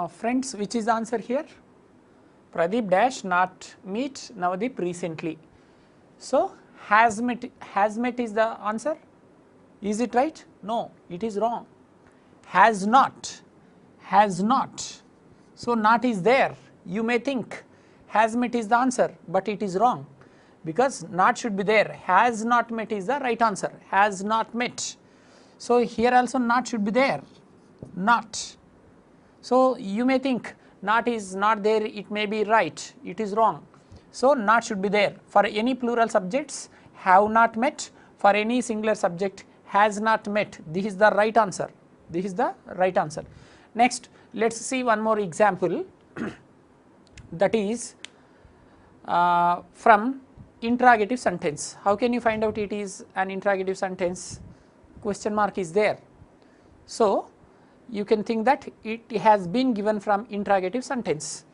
Friends, which is the answer here? Pradeep dash not meet Navdeep recently. So, has met is the answer. Is it right? No, it is wrong. Has not. So, not is there. You may think has met is the answer, but it is wrong because not should be there. Has not met is the right answer. Has not met. So, here also not should be there. Not. So, you may think not is not there, it may be right, it is wrong. So, not should be there. For any plural subjects, have not met. For any singular subject, has not met. This is the right answer. This is the right answer. Next, let us see one more example that is from interrogative sentence. How can you find out it is an interrogative sentence? Question mark is there. So, you can think that it has been given from interrogative sentence.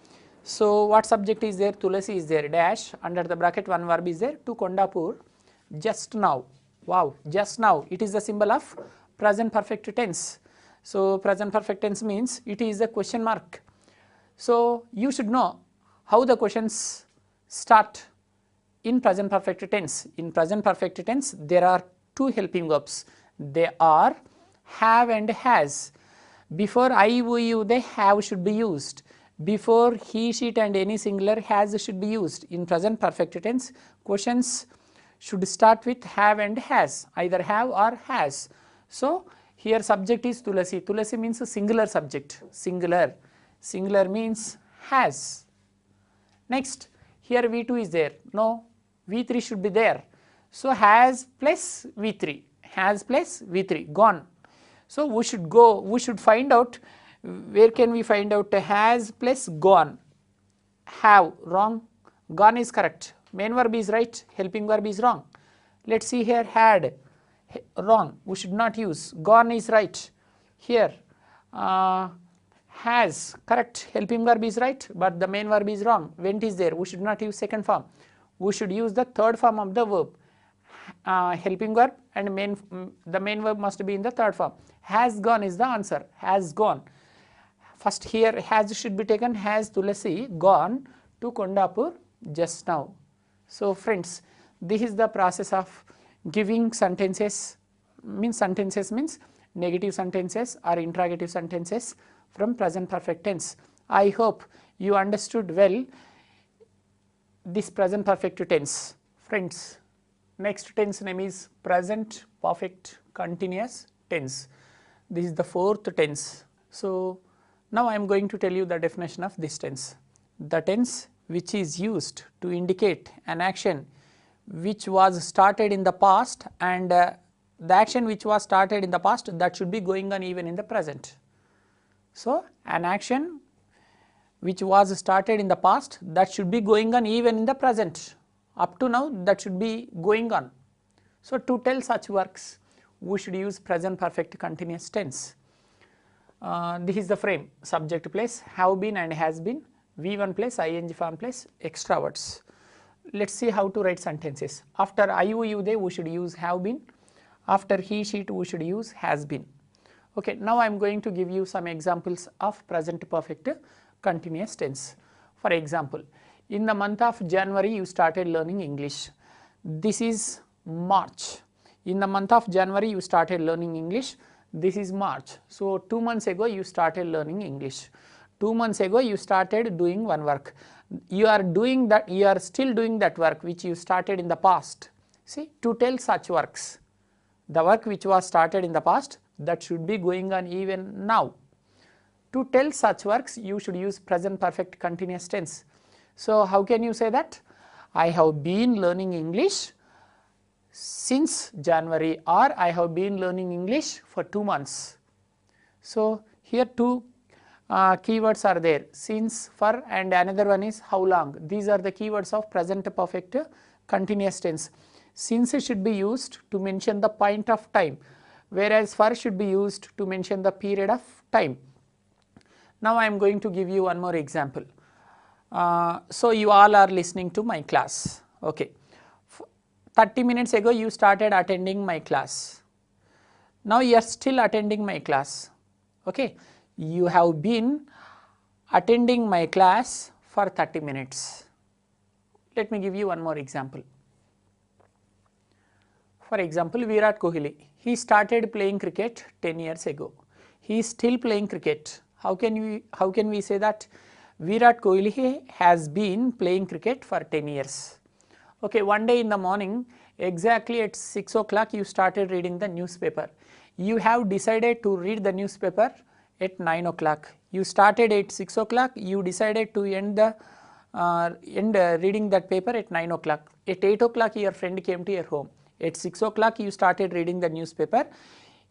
So, what subject is there? Tulasi is there, dash, under the bracket one verb is there, to Kondapur, just now. Wow, just now, it is the symbol of present perfect tense. So, present perfect tense means it is a question mark. So, you should know how the questions start in present perfect tense. In present perfect tense, there are two helping verbs. They are have and has. Before I, we, you, they, have should be used. Before he, she and any singular, has should be used. In present perfect tense, questions should start with have and has, either have or has. So, here subject is Tulasi. Tulasi means a singular subject, singular. Singular means has. Next, here V2 is there. No, V3 should be there. So, has plus V3, has plus V3, gone. So, we should find out, where can we find out has plus gone? Have, wrong, gone is correct, main verb is right, helping verb is wrong. Let us see here, had, wrong, we should not use, gone is right. Here, has, correct, helping verb is right, but the main verb is wrong, went is there, we should not use second form, we should use the third form of the verb. Helping verb and the main verb must be in the third form. Has gone is the answer, has gone. First here has should be taken, has Tulasi gone to Kondapur just now. So, friends, this is the process of giving sentences, means negative sentences or interrogative sentences from present perfect tense. I hope you understood well this present perfect tense. Friends, next tense name is present perfect continuous tense. This is the fourth tense. So, now I am going to tell you the definition of this tense. The tense which is used to indicate an action which was started in the past, and the action which was started in the past that should be going on even in the present. So, an action which was started in the past that should be going on even in the present. Up to now that should be going on. So, to tell such works, we should use present perfect continuous tense. This is the frame, subject place have been and has been, V1 plus ing form plus extra words. Let us see how to write sentences. After I, you, they, we should use have been. After he, she, we should use has been. Okay, now I am going to give you some examples of present perfect continuous tense. For example, in the month of January, you started learning English. This is March. In the month of January, you started learning English. This is March. So, 2 months ago, you started learning English. 2 months ago, you started doing one work. You are doing that, you are still doing that work which you started in the past. See, to tell such works, the work which was started in the past that should be going on even now. To tell such works, you should use present perfect continuous tense. So, how can you say that? I have been learning English since January, or I have been learning English for 2 months. So, here two keywords are there, since, for, and another one is how long. These are the keywords of present perfect continuous tense. Since should be used to mention the point of time, whereas for should be used to mention the period of time. Now, I am going to give you one more example. So, you all are listening to my class. Okay. 30 minutes ago, you started attending my class. Now, you are still attending my class. Okay. You have been attending my class for 30 minutes. Let me give you one more example. For example, Virat Kohli, he started playing cricket 10 years ago. He is still playing cricket. How can we say that Virat Kohli has been playing cricket for 10 years? Okay, one day in the morning, exactly at 6 o'clock, you started reading the newspaper. You have decided to read the newspaper at 9 o'clock. You started at 6 o'clock, you decided to end reading that paper at 9 o'clock. At 8 o'clock, your friend came to your home. At 6 o'clock, you started reading the newspaper.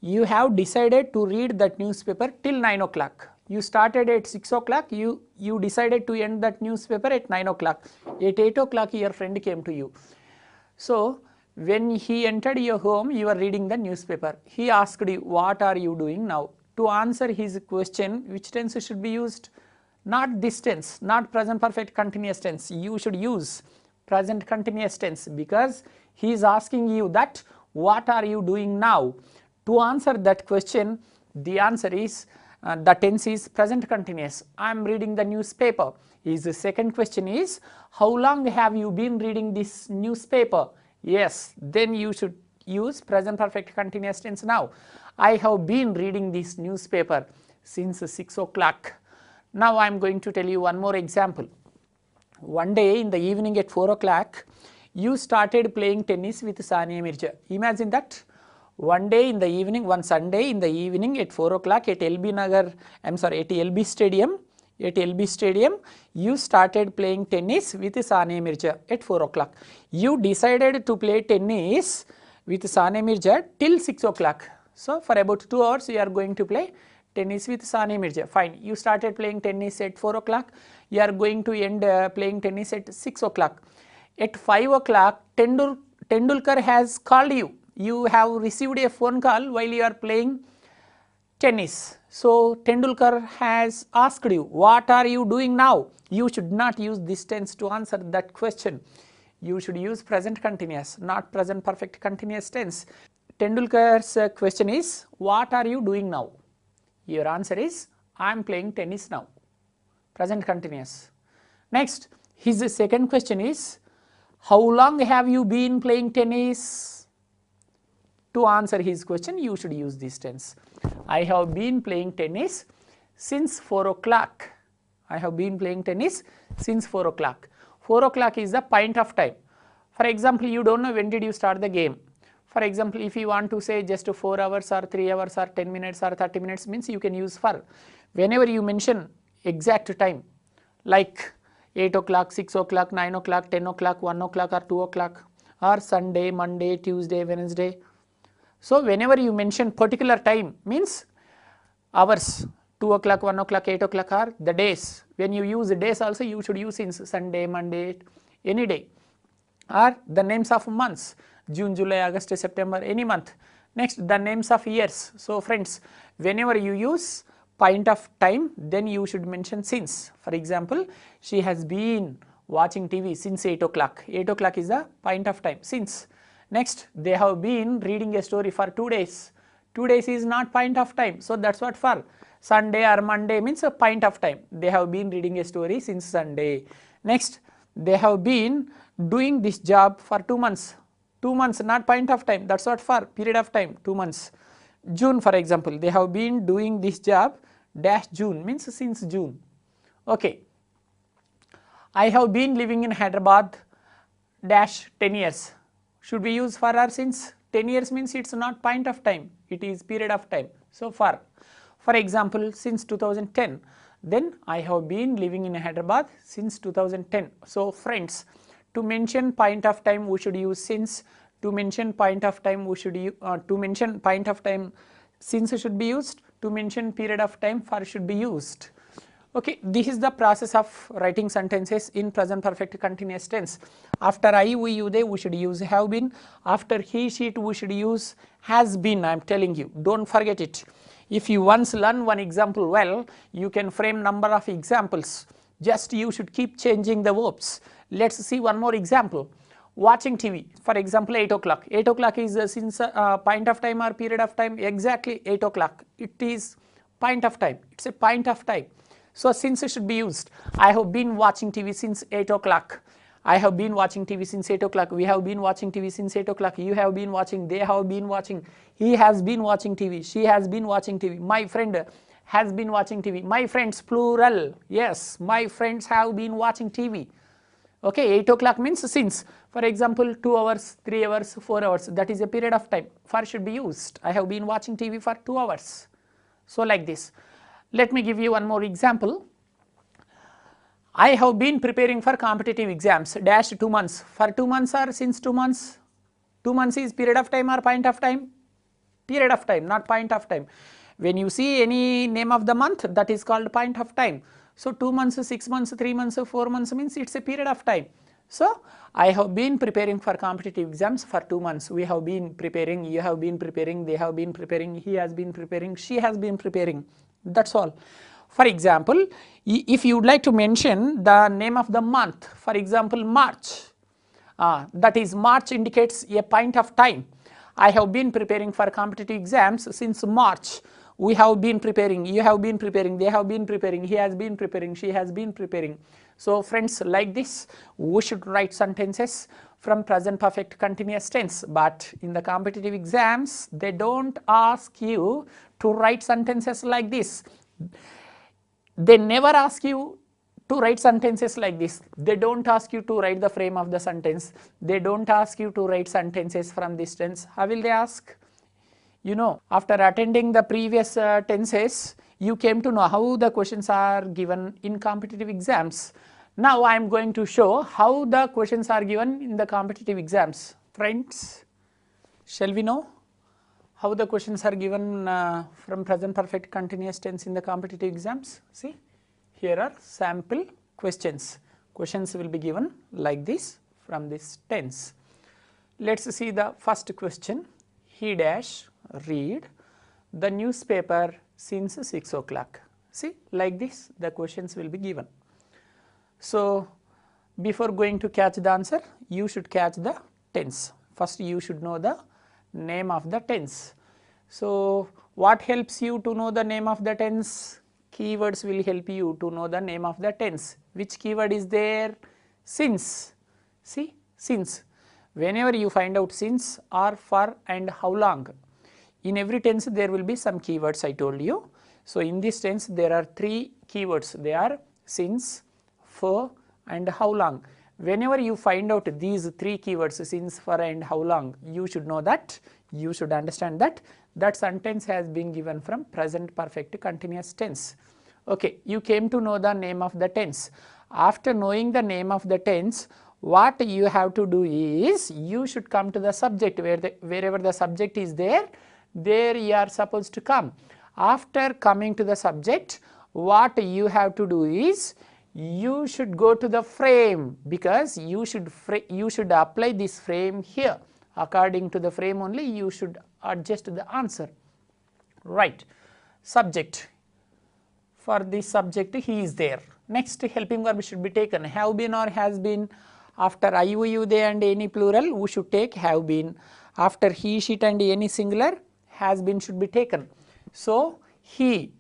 You have decided to read that newspaper till 9 o'clock. You started at 6 o'clock, you decided to end that newspaper at 9 o'clock. At 8 o'clock, your friend came to you. So, when he entered your home, you are reading the newspaper. He asked you, what are you doing now? To answer his question, which tense should be used? Not this tense, not present perfect continuous tense. You should use present continuous tense, because he is asking you that what are you doing now? To answer that question, the answer is the tense is present continuous. I am reading the newspaper. His second question is, how long have you been reading this newspaper? Yes, then you should use present perfect continuous tense now. I have been reading this newspaper since 6 o'clock. Now I am going to tell you one more example. One day in the evening at 4 o'clock, you started playing tennis with Sania Mirza. Imagine that. One day in the evening, one Sunday in the evening at 4 o'clock at LB Stadium, you started playing tennis with Sania Mirza at 4 o'clock. You decided to play tennis with Sania Mirza till 6 o'clock. So, for about 2 hours, you are going to play tennis with Sania Mirza. Fine. You started playing tennis at 4 o'clock. You are going to end playing tennis at 6 o'clock. At 5 o'clock, Tendulkar has called you. You have received a phone call while you are playing tennis. So, Tendulkar has asked you, what are you doing now? You should not use this tense to answer that question. You should use present continuous, not present perfect continuous tense. Tendulkar's question is, what are you doing now? Your answer is, I am playing tennis now. Present continuous. Next, his second question is, how long have you been playing tennis? To answer his question, you should use this tense. I have been playing tennis since 4 o'clock. I have been playing tennis since 4 o'clock. 4 o'clock is the point of time. For example, you don't know when did you start the game. For example, if you want to say just 4 hours or 3 hours or 10 minutes or 30 minutes means you can use for. Whenever you mention exact time, like 8 o'clock, 6 o'clock, 9 o'clock, 10 o'clock, 1 o'clock or 2 o'clock, or Sunday, Monday, Tuesday, Wednesday. So, whenever you mention particular time means hours, 2 o'clock, 1 o'clock, 8 o'clock are the days. When you use the days also, you should use in Sunday, Monday, any day. Or the names of months, June, July, August, September, any month. Next, the names of years. So, friends, whenever you use point of time, then you should mention since. For example, she has been watching TV since 8 o'clock. 8 o'clock is the point of time, since. Next, they have been reading a story for 2 days. 2 days is not point of time. So, that is what for. Sunday or Monday means a point of time. They have been reading a story since Sunday. Next, they have been doing this job for 2 months. 2 months not point of time. That is what for, period of time, 2 months. June for example, they have been doing this job dash June means since June. Okay. I have been living in Hyderabad dash 10 years. Should we use for or since? 10 years means it is not point of time, it is period of time. So, for example, since 2010, then I have been living in Hyderabad since 2010. So, friends, to mention point of time we should use since, to mention point of time we should use, since should be used, to mention period of time for should be used. Okay, this is the process of writing sentences in present perfect continuous tense. After I, we, you, they, we should use have been. After he, she, it, we should use has been. I am telling you, don't forget it. If you once learn one example well, you can frame number of examples. Just you should keep changing the verbs. Let's see one more example. Watching TV, for example, 8 o'clock. 8 o'clock is since point of time or period of time, exactly 8 o'clock. It is point of time. It's a point of time. So since should be used. I have been watching TV since 8 o'clock. I have been watching TV since 8 o'clock. We have been watching TV since 8 o'clock. You have been watching. They have been watching. He has been watching TV. She has been watching TV. My friend has been watching TV. My friends, plural. Yes, my friends have been watching TV. Okay, 8 o'clock means since. For example, 2 hours, 3 hours, 4 hours. That is a period of time. For should be used. I have been watching TV for 2 hours. So like this. Let me give you one more example. I have been preparing for competitive exams dash 2 months. For 2 months or since 2 months? 2 months is period of time or point of time? Period of time, not point of time. When you see any name of the month, that is called point of time. So 2 months, 6 months, 3 months, 4 months means it's a period of time. So I have been preparing for competitive exams for 2 months. We have been preparing, you have been preparing, they have been preparing, he has been preparing, she has been preparing. That's all. For example, if you would like to mention the name of the month, for example, March, that is March indicates a point of time. I have been preparing for competitive exams since March. We have been preparing, you have been preparing, they have been preparing, he has been preparing, she has been preparing. So friends, like this, we should write sentences from present perfect continuous tense, but in the competitive exams, they don't ask you to write sentences like this. They never ask you to write sentences like this. They don't ask you to write the frame of the sentence. They don't ask you to write sentences from this tense. How will they ask? You know, after attending the previous tenses, you came to know how the questions are given in competitive exams. Now I am going to show how the questions are given in the competitive exams. Friends, shall we know how the questions are given from present perfect continuous tense in the competitive exams? See, here are sample questions. Questions will be given like this from this tense. Let's see the first question. He dash read the newspaper since 6 o'clock. See, like this the questions will be given. So before going to catch the answer, you should catch the tense. First you should know the name of the tense. So what helps you to know the name of the tense? Keywords will help you to know the name of the tense. Which keyword is there? Since. See, since. Whenever you find out since or for and how long, in every tense there will be some keywords I told you. So in this tense there are 3 keywords. They are since, for and how long. Whenever you find out these 3 keywords, since, for and how long, you should know that, you should understand that that sentence has been given from present perfect continuous tense. Okay, you came to know the name of the tense. After knowing the name of the tense, what you have to do is you should come to the subject. Wherever the subject is there you are supposed to come. After coming to the subject, what you have to do is you should go to the frame, because you should apply this frame here. According to the frame only you should adjust the answer. Right. Subject. For this subject he is there. Next helping verb should be taken. Have been or has been. After I, you, they and any plural, we should take have been. After he, she and any singular, has been should be taken. So he,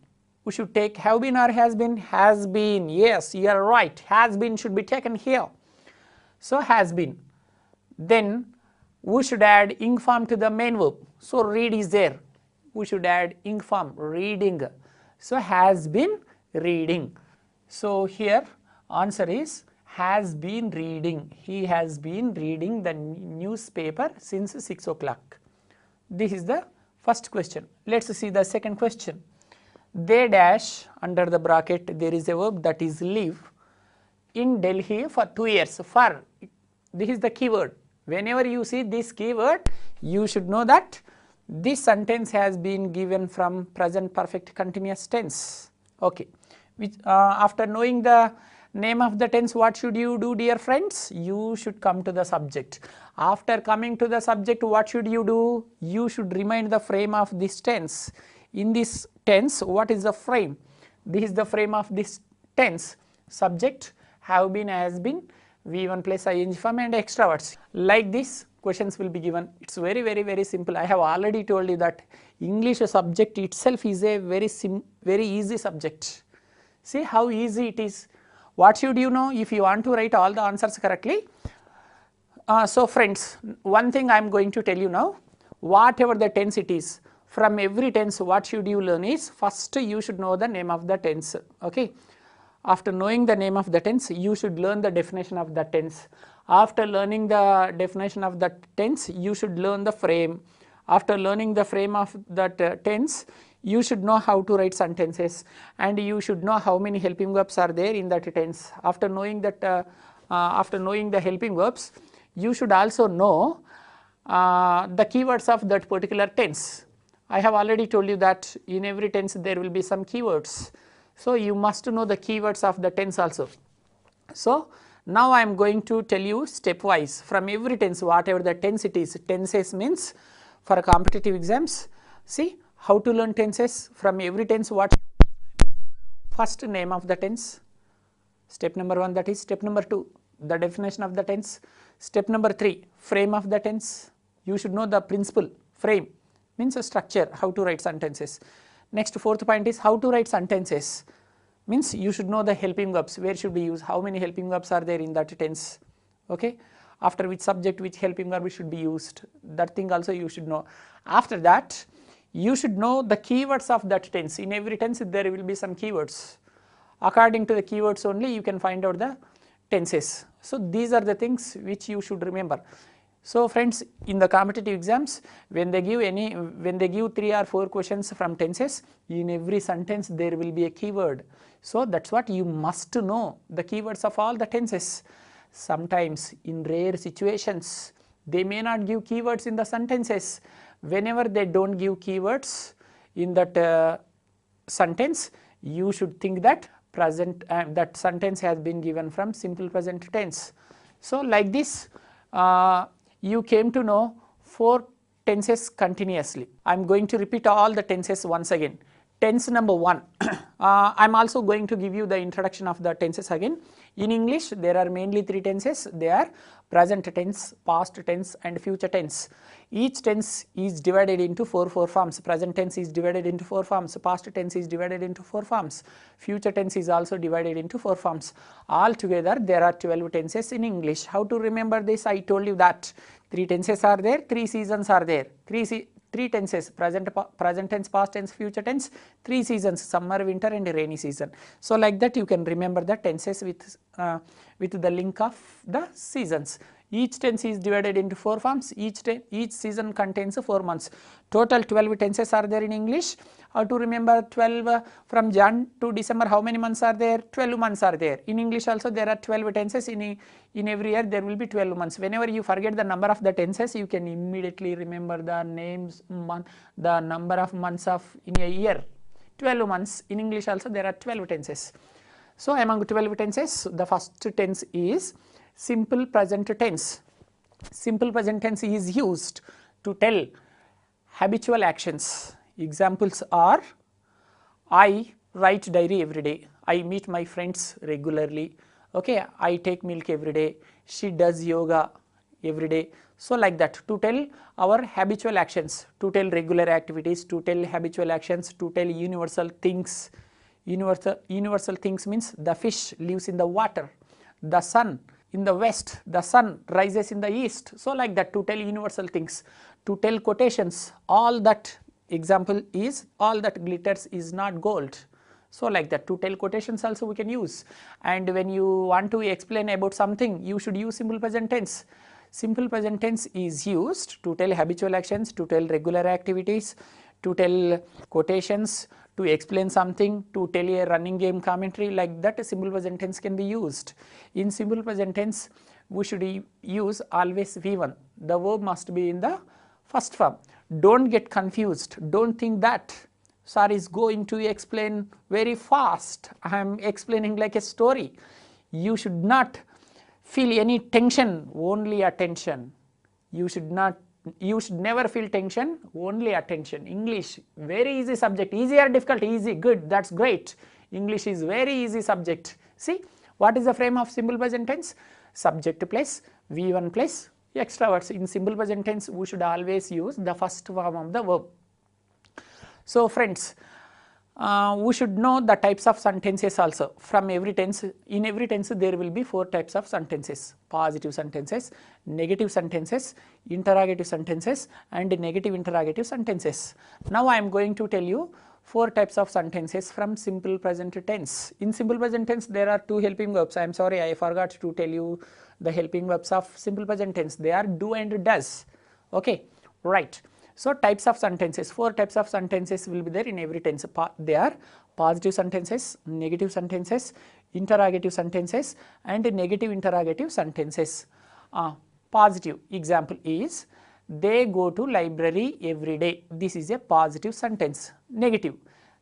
we should take have been or has been? Has been. Yes, you are right. Has been should be taken here. So has been. Then we should add ing form to the main verb. So read is there. We should add ing form, reading. So has been reading. So here answer is has been reading. He has been reading the newspaper since 6 o'clock. This is the first question. Let's see the second question. They dash, under the bracket there is a verb, that is live in Delhi for 2 years. For, this is the keyword. Whenever you see this keyword, you should know that this sentence has been given from present perfect continuous tense. Okay. Which, after knowing the name of the tense, what should you do, dear friends? You should come to the subject. After coming to the subject, what should you do? You should remind the frame of this tense. In this tense, what is the frame? This is the frame of this tense. Subject, have been, has been, V1 plus ing form and extra words. Like this, questions will be given. It's very simple. I have already told you that English subject itself is a very easy subject. See how easy it is. What should you know if you want to write all the answers correctly? So friends, one thing I am going to tell you now, whatever the tense it is, from every tense what should you learn is, first you should know the name of the tense, okay. After knowing the name of the tense, you should learn the definition of the tense. After learning the definition of the tense, you should learn the frame. After learning the frame of that tense, you should know how to write sentences, and you should know how many helping verbs are there in that tense. After knowing that, after knowing the helping verbs, you should also know the keywords of that particular tense. I have already told you that in every tense there will be some keywords. So you must know the keywords of the tense also. So now I am going to tell you stepwise from every tense, whatever the tense it is. Tenses means for competitive exams, see how to learn tenses from every tense. What? First, name of the tense, step number 1, that is. Step number 2, the definition of the tense. Step number 3, frame of the tense. You should know the principle. Frame means a structure, how to write sentences. Next, fourth point is how to write sentences, means you should know the helping verbs, where should be used, how many helping verbs are there in that tense, okay. After which subject, which helping verb should be used, that thing also you should know. After that, you should know the keywords of that tense. In every tense there will be some keywords. According to the keywords only you can find out the tenses. So these are the things which you should remember. So friends, in the competitive exams, when they give 3 or 4 questions from tenses, in every sentence there will be a keyword. So that's what you must know, the keywords of all the tenses. Sometimes in rare situations they may not give keywords in the sentences. Whenever they don't give keywords in that sentence, you should think that that sentence has been given from simple present tense. So like this, you came to know 4 tenses continuously. I am going to repeat all the tenses once again. Tense number 1, I am also going to give you the introduction of the tenses again. In English there are mainly 3 tenses. They are present tense, past tense and future tense. Each tense is divided into 4 forms. Present tense is divided into 4 forms, past tense is divided into 4 forms, future tense is also divided into 4 forms. Altogether there are 12 tenses in English. How to remember this? I told you that 3 tenses are there, 3 seasons are there. 3 tenses, present tense, past tense, future tense, 3 seasons, summer, winter and rainy season. So like that you can remember the tenses with the link of the seasons. Each tense is divided into 4 forms. Each season contains 4 months. Total 12 tenses are there in English. How to remember 12 from Jan to December? How many months are there? 12 months are there. In English also there are 12 tenses. In every year there will be 12 months. Whenever you forget the number of the tenses, you can immediately remember the names, the number of months of in a year. 12 months. In English also there are 12 tenses. So among 12 tenses, the first tense is simple present tense. Simple present tense is used to tell habitual actions. Examples are: I write diary every day, I meet my friends regularly, okay, I take milk every day, she does yoga every day. So like that, to tell our habitual actions, to tell regular activities, to tell habitual actions, to tell universal things. Universal things means the fish lives in the water, the sun in the west, the sun rises in the east. So like that, to tell universal things, to tell quotations, all that example is all that glitters is not gold. So like that, to tell quotations also we can use. And when you want to explain about something, you should use simple present tense. Simple present tense is used to tell habitual actions, to tell regular activities, to tell quotations, to explain something, to tell a running game commentary. Like that, simple present tense can be used. In simple present tense, we should use always V1. The verb must be in the first form. Don't get confused. Don't think that sir is going to explain very fast. I am explaining like a story. You should not feel any tension, only attention. You should never feel tension, only attention. English, very easy subject. Easy or difficult? Easy, good, that's great. English is very easy subject. See, what is the frame of simple present tense? Subject plus V1 plus extra words. In simple present tense, we should always use the first form of the verb. So friends, We should know the types of sentences also. From every tense, in every tense there will be 4 types of sentences: positive sentences, negative sentences, interrogative sentences and negative interrogative sentences. Now I am going to tell you 4 types of sentences from simple present tense. In simple present tense there are 2 helping verbs. I am sorry, I forgot to tell you the helping verbs of simple present tense. They are do and does. Okay, right. So types of sentences, 4 types of sentences will be there in every tense. They are positive sentences, negative sentences, interrogative sentences and negative interrogative sentences. Positive example is they go to library every day. This is a positive sentence. Negative,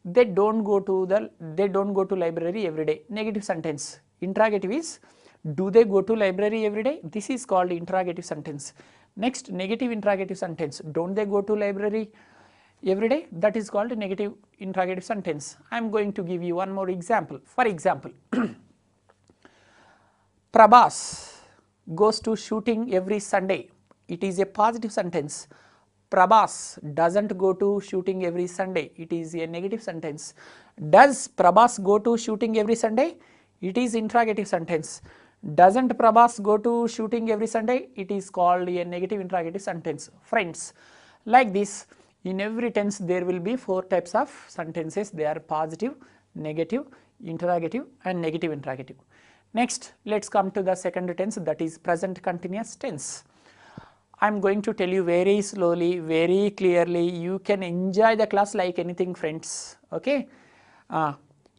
they don't go to library every day. Negative sentence. Interrogative is do they go to library every day? This is called interrogative sentence. Next, negative interrogative sentence, don't they go to library every day? That is called negative interrogative sentence. I am going to give you one more example. For example, Prabhas goes to shooting every Sunday. It is a positive sentence. Prabhas doesn't go to shooting every Sunday. It is a negative sentence. Does Prabhas go to shooting every Sunday? It is interrogative sentence. Doesn't Prabhas go to shooting every Sunday? It is called a negative interrogative sentence. Friends, like this, in every tense there will be 4 types of sentences. They are positive, negative, interrogative and negative interrogative. Next, let's come to the second tense, that is present continuous tense. I am going to tell you very slowly, very clearly. You can enjoy the class like anything, friends. Okay,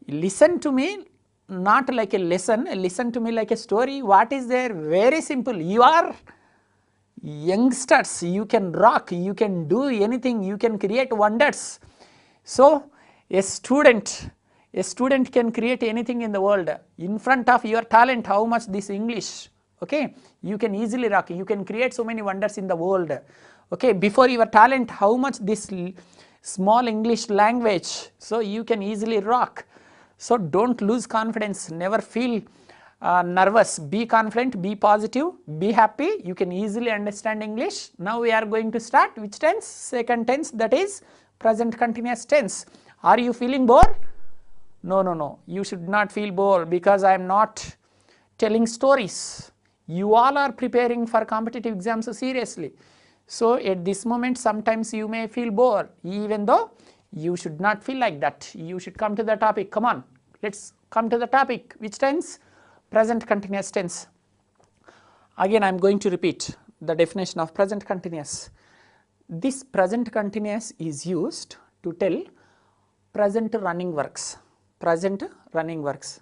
listen to me. Not like a lesson, listen to me like a story. What is there? Very simple. You are youngsters, you can rock, you can do anything, you can create wonders. So a student can create anything in the world. In front of your talent, how much this English, okay, you can easily rock, you can create so many wonders in the world. Okay, before your talent, how much this small English language, so you can easily rock. So don't lose confidence, never feel nervous, be confident, be positive, be happy, you can easily understand English. Now we are going to start which tense? Second tense, that is present continuous tense. Are you feeling bored? No, you should not feel bored, because I am not telling stories. You all are preparing for competitive exams seriously. So at this moment sometimes you may feel bored, even though you should not feel like that. You should come to the topic. Come on, let's come to the topic. Which tense? Present continuous tense. Again I am going to repeat the definition of present continuous. This present continuous is used to tell present running works. Present running works.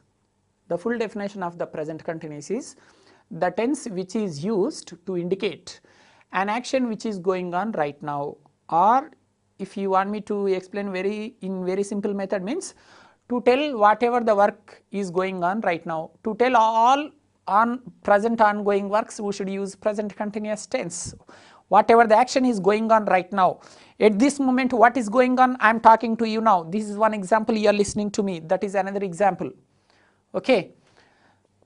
The full definition of the present continuous is the tense which is used to indicate an action which is going on right now, or if you want me to explain in very simple method, means to tell whatever the work is going on right now. To tell all on present ongoing works, we should use present continuous tense. Whatever the action is going on right now. At this moment what is going on? I am talking to you now. This is one example, you are listening to me. That is another example. Okay.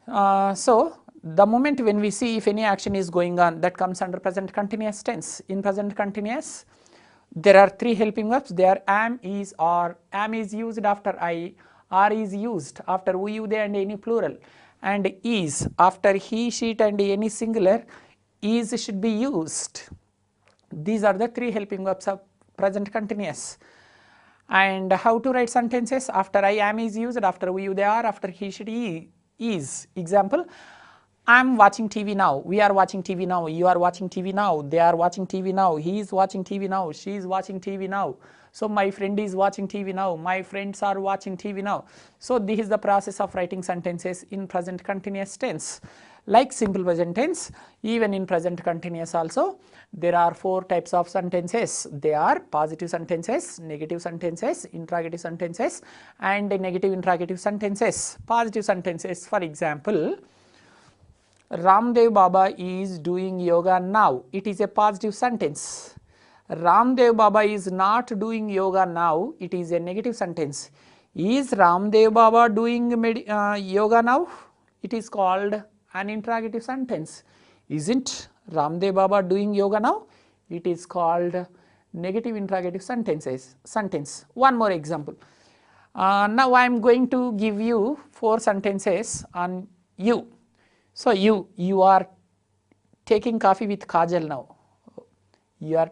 So the moment when we see if any action is going on, that comes under present continuous tense. In present continuous, there are 3 helping verbs. They are am, is, or. Am is used after I, are is used after we, you, they and any plural, and is after he, she and any singular. Is should be used. These are the 3 helping verbs of present continuous. And how to write sentences? After I, am is used, after we, you, they are, after he, she, is. Example, I am watching TV now, we are watching TV now, you are watching TV now, they are watching TV now, he is watching TV now, she is watching TV now. So my friend is watching TV now, my friends are watching TV now. So this is the process of writing sentences in present continuous tense. Like simple present tense, even in present continuous also, there are 4 types of sentences. They are positive sentences, negative sentences, interrogative sentences and negative interrogative sentences. Positive sentences, for example, Ramdev Baba is doing yoga now. It is a positive sentence. Ramdev Baba is not doing yoga now. It is a negative sentence. Is Ramdev Baba doing yoga now? It is called an interrogative sentence. Isn't Ramdev Baba doing yoga now? It is called negative interrogative sentence. One more example. Now I am going to give you 4 sentences on you. So you are taking coffee with Kajal now.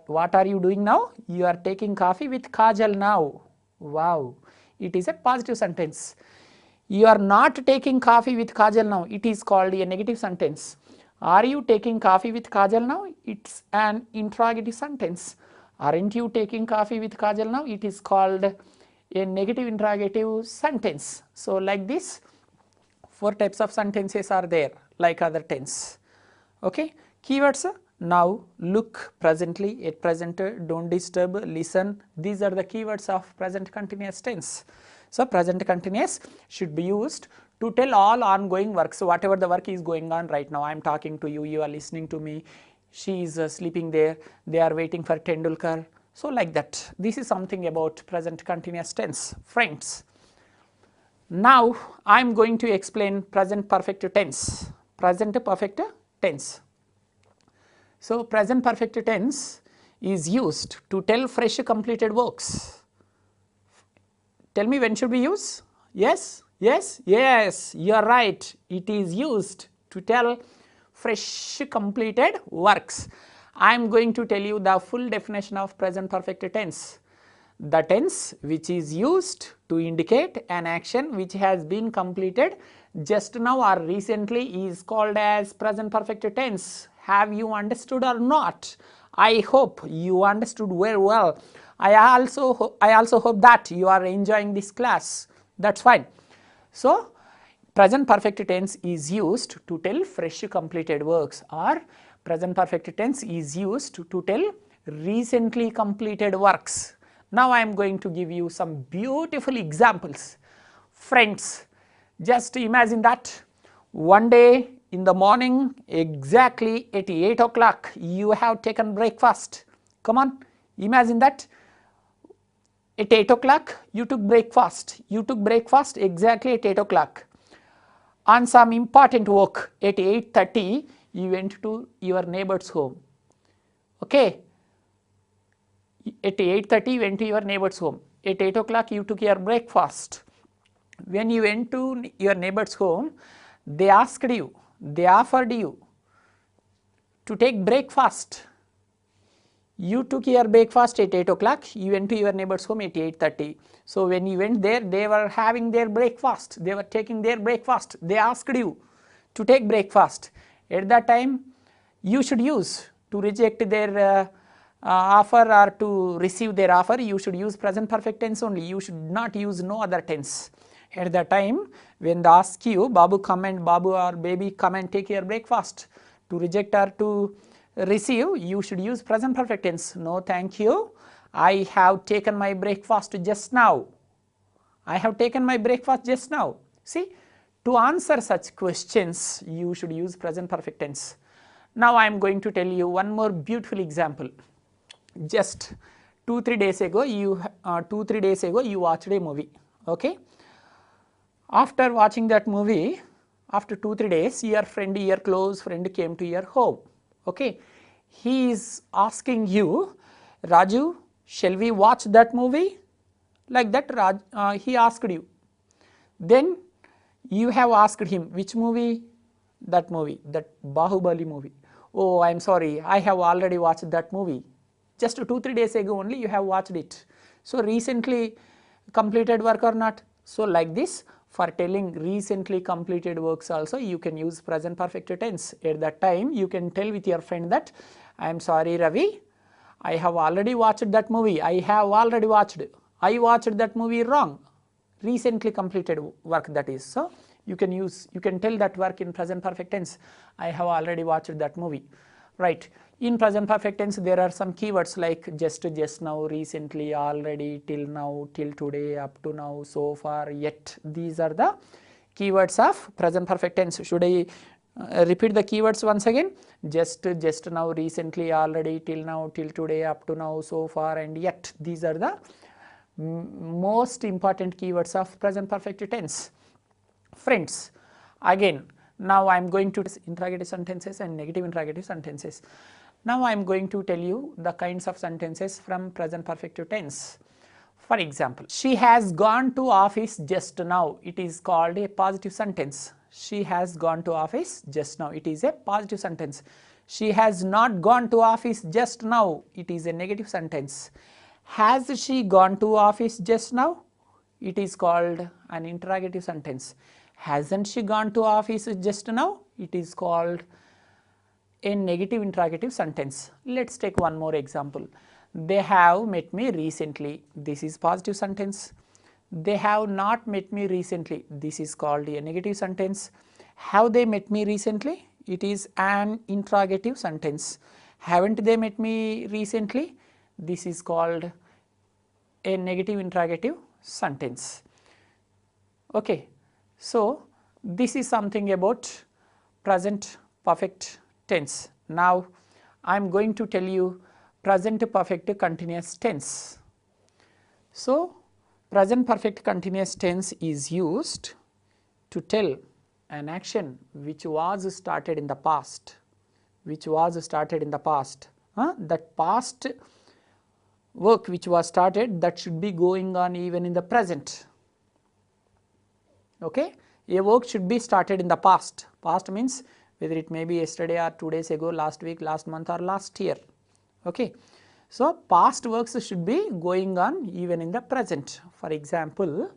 What are you doing now? You are taking coffee with Kajal now. Wow, it is a positive sentence. You are not taking coffee with Kajal now. It is called a negative sentence. Are you taking coffee with Kajal now? It's an interrogative sentence. Aren't you taking coffee with Kajal now? It is called a negative interrogative sentence. So like this, 4 types of sentences are there like other tense. Okay, keywords: now, look, presently, at present, don't disturb, listen. These are the keywords of present continuous tense. So present continuous should be used to tell all ongoing work. So whatever the work is going on right now, I am talking to you, you are listening to me, she is sleeping there, they are waiting for Tendulkar. So like that, this is something about present continuous tense. Friends, now I am going to explain present perfect tense. Present perfect tense. So present perfect tense is used to tell fresh completed works. Tell me, when should we use? Yes, yes, yes, you are right. It is used to tell fresh completed works. I am going to tell you the full definition of present perfect tense. The tense which is used to indicate an action which has been completed just now or recently is called as present perfect tense. Have you understood or not? I hope you understood very well. I also hope that you are enjoying this class. That's fine. So present perfect tense is used to tell fresh completed works, or present perfect tense is used to tell recently completed works. Now I am going to give you some beautiful examples. Friends, just imagine that one day in the morning, exactly at 8 o'clock, you have taken breakfast. Come on, imagine that. At 8 o'clock, you took breakfast. You took breakfast exactly at 8 o'clock. On some important work, at 8:30, you went to your neighbor's home. Okay. At 8:30, you went to your neighbor's home. At 8 o'clock, you took your breakfast. When you went to your neighbor's home, they asked you, they offered you to take breakfast. You took your breakfast at 8 o'clock, you went to your neighbor's home at 8:30. So when you went there, they were having their breakfast, they were taking their breakfast, they asked you to take breakfast. At that time, you should use, to reject their offer or to receive their offer, you should use present perfect tense only, you should not use no other tense. At the time when they ask you, Babu come and Babu or baby come and take your breakfast, to reject or to receive, you should use present perfect tense. No thank you, I have taken my breakfast just now. I have taken my breakfast just now. See, to answer such questions, you should use present perfect tense. Now I am going to tell you one more beautiful example. Just 2-3 days ago, you watched a movie. Okay. After watching that movie, after 2-3 days, your friend, your close friend came to your home. Okay. He is asking you, Raju, shall we watch that movie? Like that, he asked you. Then you have asked him, which movie? That movie, that Bahubali movie. Oh, I am sorry, I have already watched that movie. Just 2-3 days ago only you have watched it. So recently completed work or not? So like this, for telling recently completed works also, you can use present perfect tense. At that time, you can tell with your friend that, I am sorry Ravi, I have already watched that movie. I have already watched. I watched that movie wrong. Recently completed work, that is. So you can use, you can tell that work in present perfect tense. I have already watched that movie. Right. In present perfect tense, there are some keywords like just now, recently, already, till now, till today, up to now, so far, yet. These are the keywords of present perfect tense. Should I repeat the keywords once again? Just now, recently, already, till now, till today, up to now, so far, and yet. These are the most important keywords of present perfect tense. Friends, again, now I am going to interrogative sentences and negative interrogative sentences. Now I am going to tell you the kinds of sentences from present perfect tense. For example, she has gone to office just now. It is called a positive sentence. She has gone to office just now. It is a positive sentence. She has not gone to office just now. It is a negative sentence. Has she gone to office just now? It is called an interrogative sentence. Hasn't she gone to office just now? It is called a negative interrogative sentence. Let's take one more example. They have met me recently. This is positive sentence. They have not met me recently. This is called a negative sentence. Have they met me recently? It is an interrogative sentence. Haven't they met me recently? This is called a negative interrogative sentence. Okay. So, this is something about present perfect tense. Now, I am going to tell you present perfect continuous tense. So, present perfect continuous tense is used to tell an action which was started in the past, that past work which was started, that should be going on even in the present. Okay, a work should be started in the past. Past means whether it may be yesterday or 2 days ago, last week, last month or last year. Okay. So, past works should be going on even in the present. For example,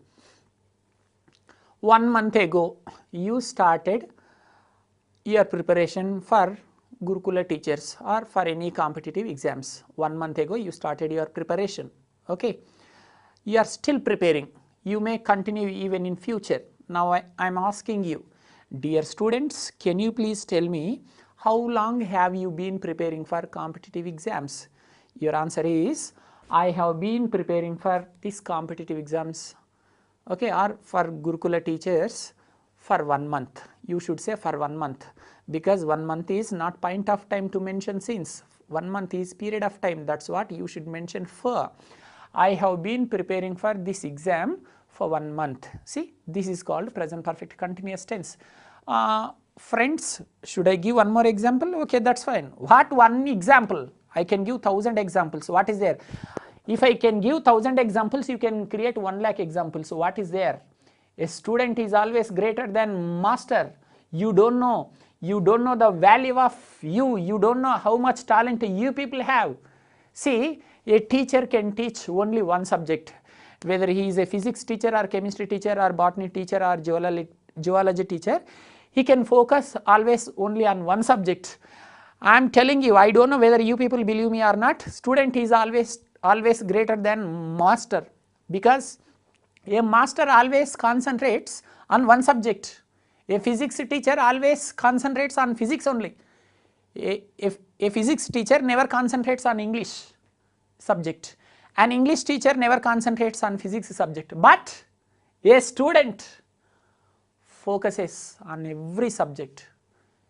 1 month ago you started your preparation for Gurukula teachers or for any competitive exams. 1 month ago you started your preparation. Okay. You are still preparing. You may continue even in future. Now, I am asking you, dear students, can you please tell me how long have you been preparing for competitive exams? Your answer is, I have been preparing for these competitive exams, okay, or for Gurukula teachers for 1 month. You should say for 1 month, because 1 month is not point of time to mention since. 1 month is period of time. That is what you should mention for. I have been preparing for this exam for 1 month. See, this is called present perfect continuous tense. Friends, should I give one more example? Okay, that is fine. What one example? I can give 1000 examples. What is there? If I can give 1000 examples, you can create 1 lakh examples. So, what is there? A student is always greater than master. You don't know the value of you. You don't know how much talent you people have. See, a teacher can teach only one subject, whether he is a physics teacher or chemistry teacher or botany teacher or geology teacher. He can focus always only on one subject. I am telling you, I don't know whether you people believe me or not, student is always greater than master, because a master always concentrates on one subject. A physics teacher always concentrates on physics only. A physics teacher never concentrates on English subject. An English teacher never concentrates on physics subject, but a student focuses on every subject.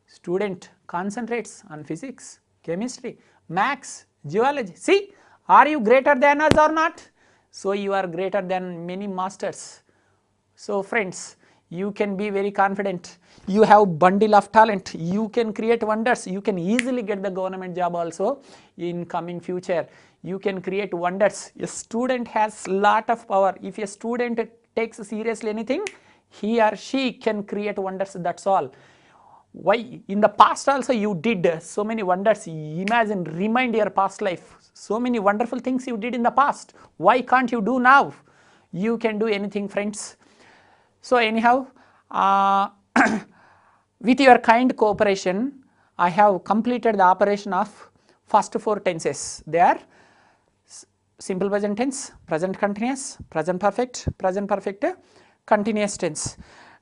Student concentrates on physics, chemistry, maths, geology. See, are you greater than us or not? So, you are greater than many masters. So, friends, you can be very confident. You have bundle of talent. You can create wonders. You can easily get the government job also in coming future. You can create wonders. A student has lot of power. If a student takes seriously anything, he or she can create wonders. That's all. Why? In the past also you did so many wonders. Imagine, remind your past life. So many wonderful things you did in the past. Why can't you do now? You can do anything, friends. So, anyhow, with your kind cooperation, I have completed the operation of first 4 tenses. They are simple present tense, present continuous, present perfect continuous tense.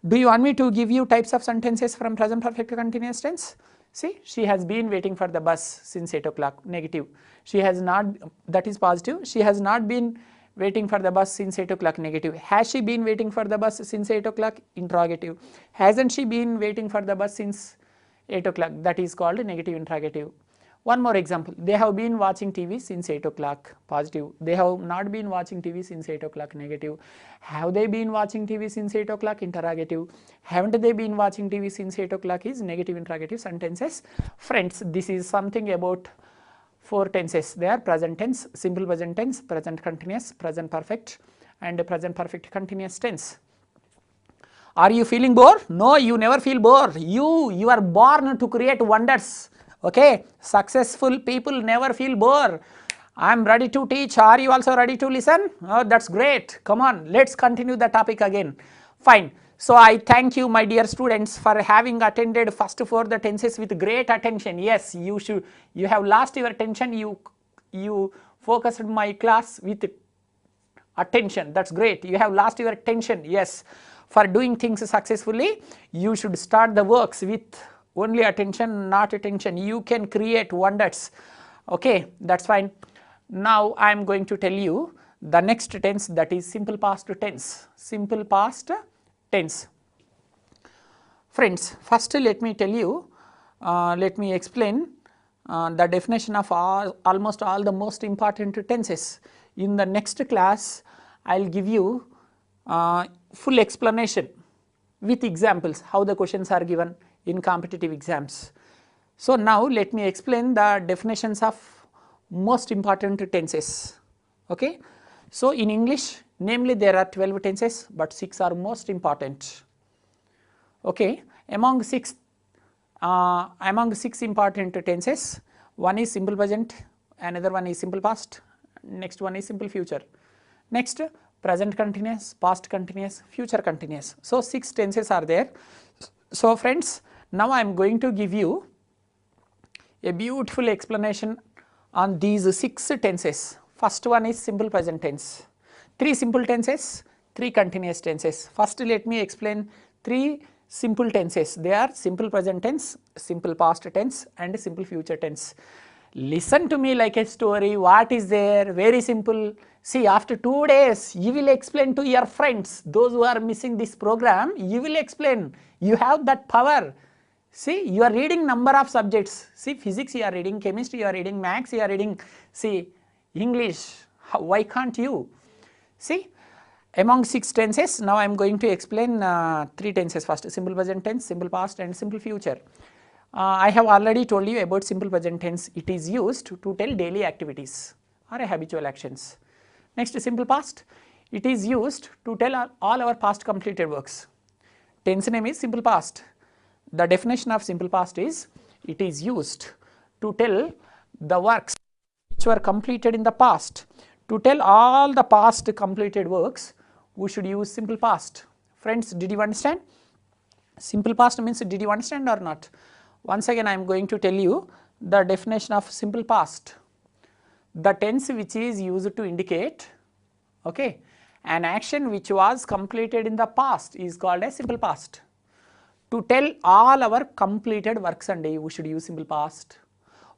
Do you want me to give you types of sentences from present perfect continuous tense? See, she has been waiting for the bus since 8 o'clock, negative. She has not, that is positive. She has not been waiting for the bus since 8 o'clock, negative. Has she been waiting for the bus since 8 o'clock, interrogative. Hasn't she been waiting for the bus since 8 o'clock, that is called negative interrogative. One more example, they have been watching TV since 8 o'clock, positive. They have not been watching TV since 8 o'clock, negative. Have they been watching TV since 8 o'clock, interrogative. Haven't they been watching TV since 8 o'clock is negative interrogative sentences. Friends, this is something about 4 tenses. They are present tense, simple present tense, present continuous, present perfect and present perfect continuous tense. Are you feeling bored? No, you never feel bored. You are born to create wonders. Okay, successful people never feel bored. I am ready to teach. Are you also ready to listen? Oh, that's great. Come on, let's continue the topic again. Fine. So I thank you, my dear students, for having attended first 4 the tenses with great attention. Yes, you have lost your attention. You focused my class with attention. That's great. You have lost your attention. Yes, for doing things successfully, you should start the works with only attention, not attention. You can create wonders. Okay, that's fine. Now I am going to tell you the next tense, that is simple past tense. Simple past tense. Friends, first let me tell you, let me explain the definition of almost all the most important tenses. In the next class, I will give you full explanation with examples how the questions are given in competitive exams. So now let me explain the definitions of most important tenses. Okay. So in English, namely there are 12 tenses, but 6 are most important. Okay. Among six important tenses, one is simple present, another one is simple past, next one is simple future, next present continuous, past continuous, future continuous. So 6 tenses are there. So friends, now I am going to give you a beautiful explanation on these 6 tenses. First one is simple present tense. 3 simple tenses, 3 continuous tenses. First let me explain 3 simple tenses. They are simple present tense, simple past tense and simple future tense. Listen to me like a story. What is there? Very simple. See, after 2 days you will explain to your friends. Those who are missing this program, you will explain. You have that power. See, you are reading number of subjects. See, physics you are reading, chemistry you are reading, maths you are reading, see, English. Why can't you? See, among 6 tenses, now I am going to explain 3 tenses first. Simple present tense, simple past and simple future. I have already told you about simple present tense. It is used to tell daily activities or habitual actions. Next, simple past. It is used to tell all our past completed works. Tense name is simple past. The definition of simple past is, it is used to tell the works which were completed in the past. To tell all the past completed works, we should use simple past. Friends, did you understand? Simple past means, did you understand or not? Once again I am going to tell you the definition of simple past. The tense which is used to indicate, okay, an action which was completed in the past is called as simple past. To tell all our completed works and we should use simple past.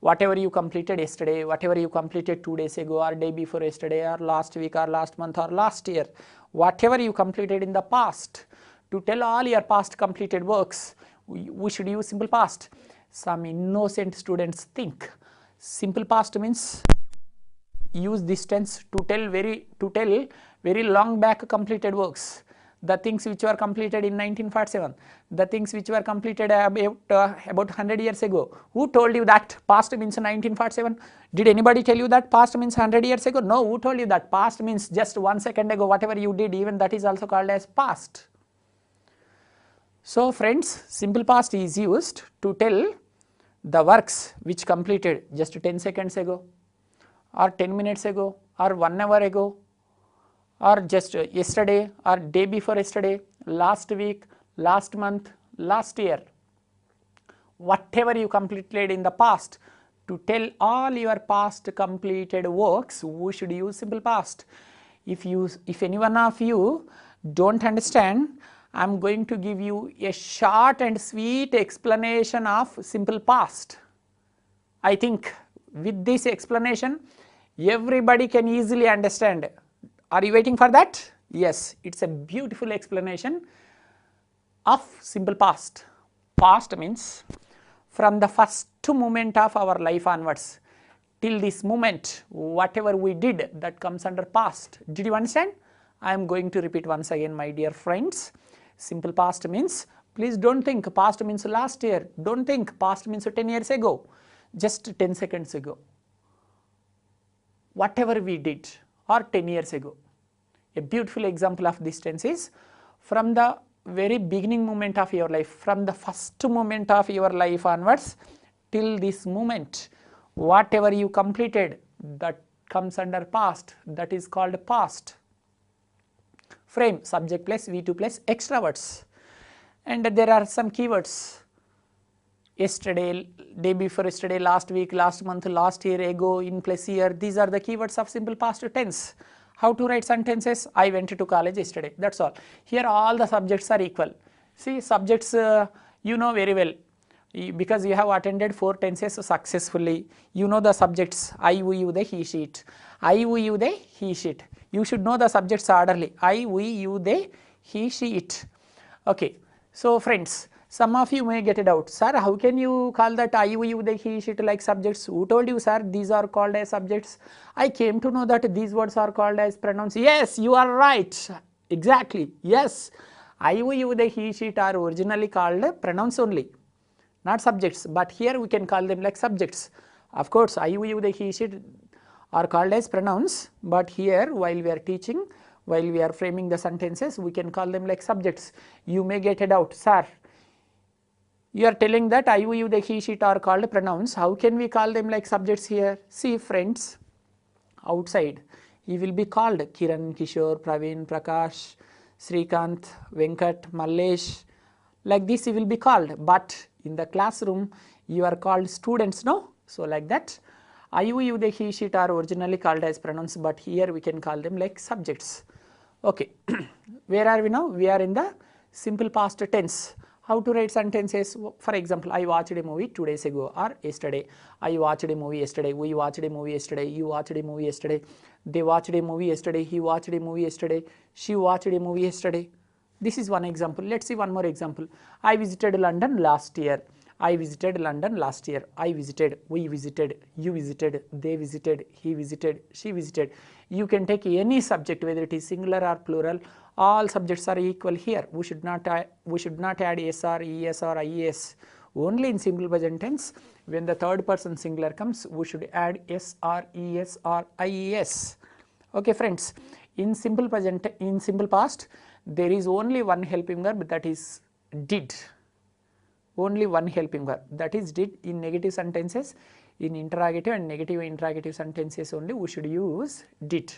Whatever you completed yesterday, whatever you completed 2 days ago or day before yesterday or last week or last month or last year, whatever you completed in the past, to tell all your past completed works, we should use simple past. Some innocent students think simple past means use this tense to tell very long back completed works. The things which were completed in 1947, the things which were completed about 100 years ago. Who told you that past means 1947? Did anybody tell you that past means 100 years ago? No, who told you that past means just 1 second ago, whatever you did, even that is also called as past. So friends, simple past is used to tell the works which completed just 10 seconds ago or 10 minutes ago or 1 hour ago, or just yesterday or day before yesterday, last week, last month, last year. Whatever you completed in the past, to tell all your past completed works, we should use simple past. If any one of you don't understand, I am going to give you a short and sweet explanation of simple past. I think with this explanation, everybody can easily understand. Are you waiting for that? Yes, it's a beautiful explanation of simple past. Past means from the first moment of our life onwards till this moment, whatever we did, that comes under past. Did you understand? I am going to repeat once again, my dear friends. Simple past means, please don't think past means last year. Don't think past means 10 years ago, just 10 seconds ago. whatever we did, or 10 years ago. A beautiful example of this tense is from the very beginning moment of your life, from the first moment of your life onwards till this moment, whatever you completed, that comes under past, that is called past. Frame, subject plus V2 plus extra words. And there are some keywords: yesterday, day before yesterday, last week, last month, last year, ago, in plus year. These are the keywords of simple past tense. How to write sentences? I went to college yesterday, that's all. Here all the subjects are equal. See, subjects you know very well, because you have attended 4 tenses successfully. You know the subjects: I, we, you, they, he, she, it. I, we, you, they, he, she, it. You should know the subjects orderly: I, we, you, they, he, she, it. Okay. So friends, some of you may get a doubt: sir, how can you call that I, we, you, they, he, she, it like subjects? Who told you, sir, these are called as subjects? I came to know that these words are called as pronouns. Yes, you are right. Exactly. Yes. I, we, you, they, he, she, it are originally called pronouns only, not subjects, but here we can call them like subjects. Of course, I, we, you, they, he, she, it are called as pronouns, but here while we are teaching, while we are framing the sentences, we can call them like subjects. You may get a doubt: sir, you are telling that I, we, you, they, he, she, it are called pronouns. How can we call them like subjects here? See friends, outside he will be called Kiran, Kishore, Praveen, Prakash, Srikant, Venkat, Mallesh. Like this he will be called, but in the classroom you are called students, no? So like that, I, we, you, they, he, she, it are originally called as pronouns, but here we can call them like subjects. Okay. Where are we now? We are in the simple past tense. How to write sentences? For example, I watched a movie 2 days ago, or yesterday. I watched a movie yesterday. We watched a movie yesterday. You watched a movie yesterday. They watched a movie yesterday. He watched a movie yesterday. She watched a movie yesterday. This is one example. Let's see one more example. I visited London last year. I visited London last year. I visited, we visited, you visited, they visited, he visited, she visited. You can take any subject, whether it is singular or plural. All subjects are equal here. We should not add es or es or ies. Only in simple present tense, when the third person singular comes, we should add s or es or ies. Okay friends, in simple present, in simple past, there is only one helping verb, that is did. Only one helping verb, that is did. In negative sentences, in interrogative and negative interrogative sentences only we should use did.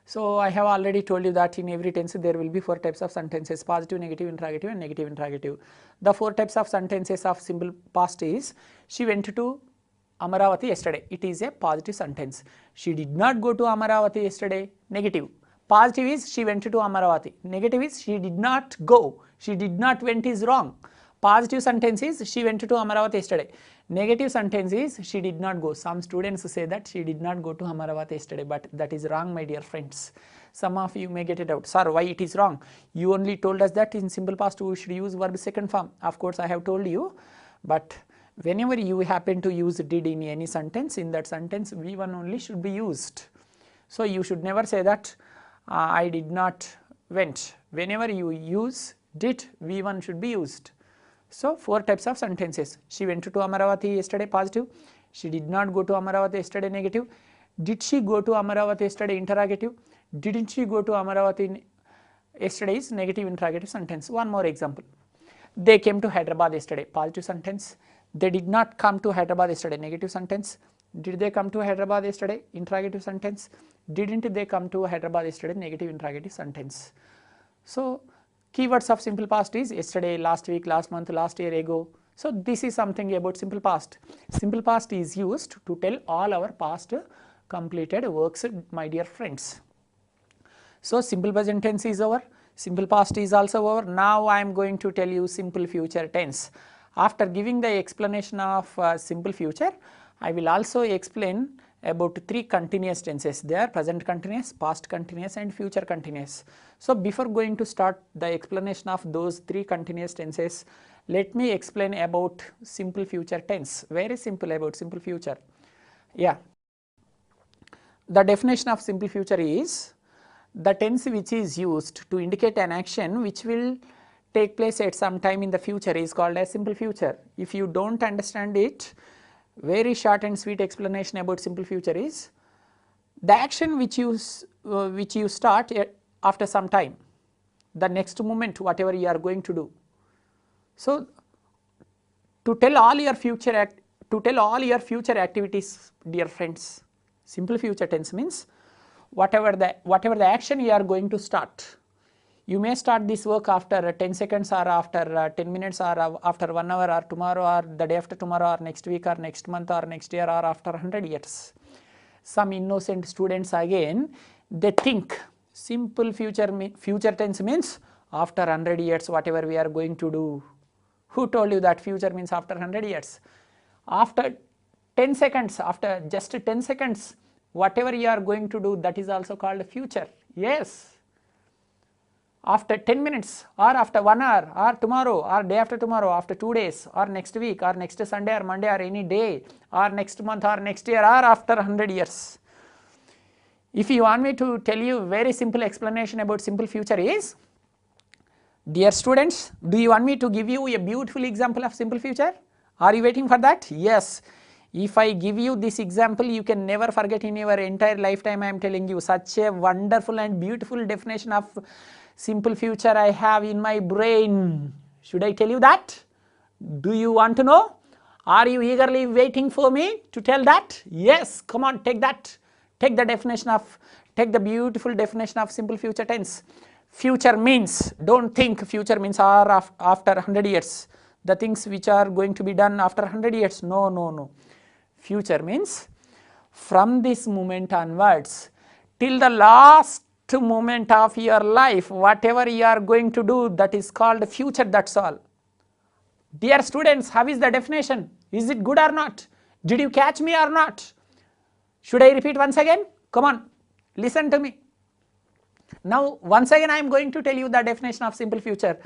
So I have already told you that in every tense there will be 4 types of sentences: positive, negative, interrogative and negative interrogative. The 4 types of sentences of simple past is: she went to Amaravati yesterday. It is a positive sentence. She did not go to Amaravati yesterday. Negative. Positive is she went to Amaravati. Negative is she did not go. She did not went is wrong. Positive sentence is she went to Amaravati yesterday. Negative sentence is she did not go. Some students say that she did not go to Amaravati yesterday, but that is wrong, my dear friends. Some of you may get it out. Sir, why it is wrong? You only told us that in simple past we should use verb second form. Of course, I have told you, but whenever you happen to use did in any sentence, in that sentence V1 only should be used. So you should never say that I did not went. Whenever you use did, V1 should be used. So 4 types of sentences: she went to Amaravati yesterday, positive; she did not go to Amaravati yesterday, negative; did she go to Amaravati yesterday, interrogative; didn't she go to Amaravati yesterday is negative interrogative sentence. One more example: they came to Hyderabad yesterday, positive sentence; they did not come to Hyderabad yesterday, negative sentence; did they come to Hyderabad yesterday, interrogative sentence; didn't they come to Hyderabad yesterday, negative interrogative sentence. So keywords of simple past is yesterday, last week, last month, last year, ago. So this is something about simple past. Simple past is used to tell all our past completed works, my dear friends. So simple present tense is over, simple past is also over. Now I am going to tell you simple future tense. After giving the explanation of simple future, I will also explain about 3 continuous tenses. They are present continuous, past continuous and future continuous. So before going to start the explanation of those 3 continuous tenses, let me explain about simple future tense. Very simple about simple future. Yeah. The definition of simple future is the tense which is used to indicate an action which will take place at some time in the future is called as simple future. If you don't understand it, Very short and sweet explanation about simple future is the action which you start after some time, the next moment whatever you are going to do. So to tell all your future activities, dear friends, simple future tense means whatever the action you are going to start. You may start this work after 10 seconds or after 10 minutes or after 1 hour or tomorrow or the day after tomorrow or next week or next month or next year or after 100 years. Some innocent students again, they think simple future tense means after 100 years whatever we are going to do. Who told you that future means after 100 years? After 10 seconds, after just 10 seconds, whatever you are going to do, that is also called future. Yes. After 10 minutes or after 1 hour or tomorrow or day after tomorrow, after 2 days or next week or next Sunday or Monday or any day or next month or next year or after 100 years. If you want me to tell you very simple explanation about simple future is, dear students, do you want me to give you a beautiful example of simple future? Are you waiting for that? Yes. If I give you this example, you can never forget in your entire lifetime. I am telling you, such a wonderful and beautiful definition of simple future I have in my brain. Should I tell you that? Do you want to know? Are you eagerly waiting for me to tell that? Yes, come on, take that. Take the beautiful definition of simple future tense. Future means, don't think future means after 100 years. The things which are going to be done after 100 years. No, no, no. Future means from this moment onwards till the last moment of your life, whatever you are going to do, that is called future, that's all. Dear students, how is the definition? Is it good or not? Did you catch me or not? Should I repeat once again? Come on, listen to me. Now once again I am going to tell you the definition of simple future.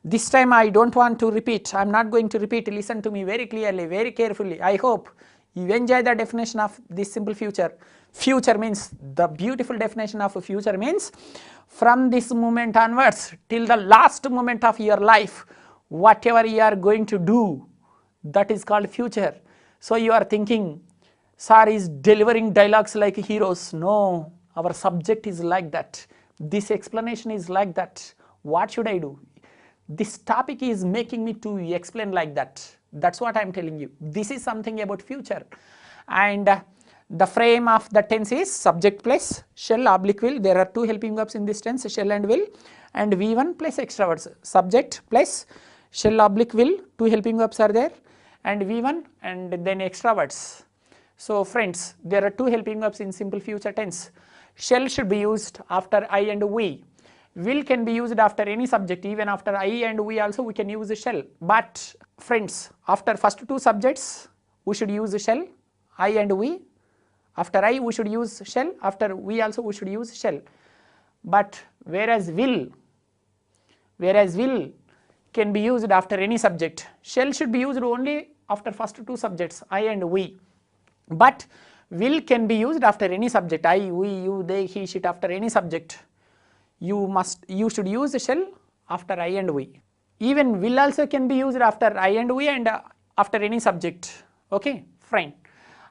This time I don't want to repeat, I am not going to repeat, listen to me very clearly, very carefully. I hope you enjoy the definition of this simple future. Future means, the beautiful definition of a future means from this moment onwards till the last moment of your life, whatever you are going to do, that is called future. So you are thinking, sir is delivering dialogues like heroes. No, our subject is like that. This explanation is like that. What should I do? This topic is making me to explain like that. That's what I am telling you. This is something about future. And the frame of the tense is subject plus shall oblique will. There are two helping verbs in this tense, shall and will, and V1 plus extra words. Subject plus shall oblique will, two helping verbs are there, and V1 and then extra words. So friends, there are two helping verbs in simple future tense. Shall should be used after I and we. Will can be used after any subject, even after I and we also we can use shall. But friends, after first two subjects we should use shall, I and we. After I we should use shall, after we also we should use shall. But whereas will can be used after any subject. Shall should be used only after first two subjects, I and we. But will can be used after any subject, I, we, you, they, he, she, after any subject. You should use shall after I and we. Even will also can be used after I and we and after any subject. Okay, fine.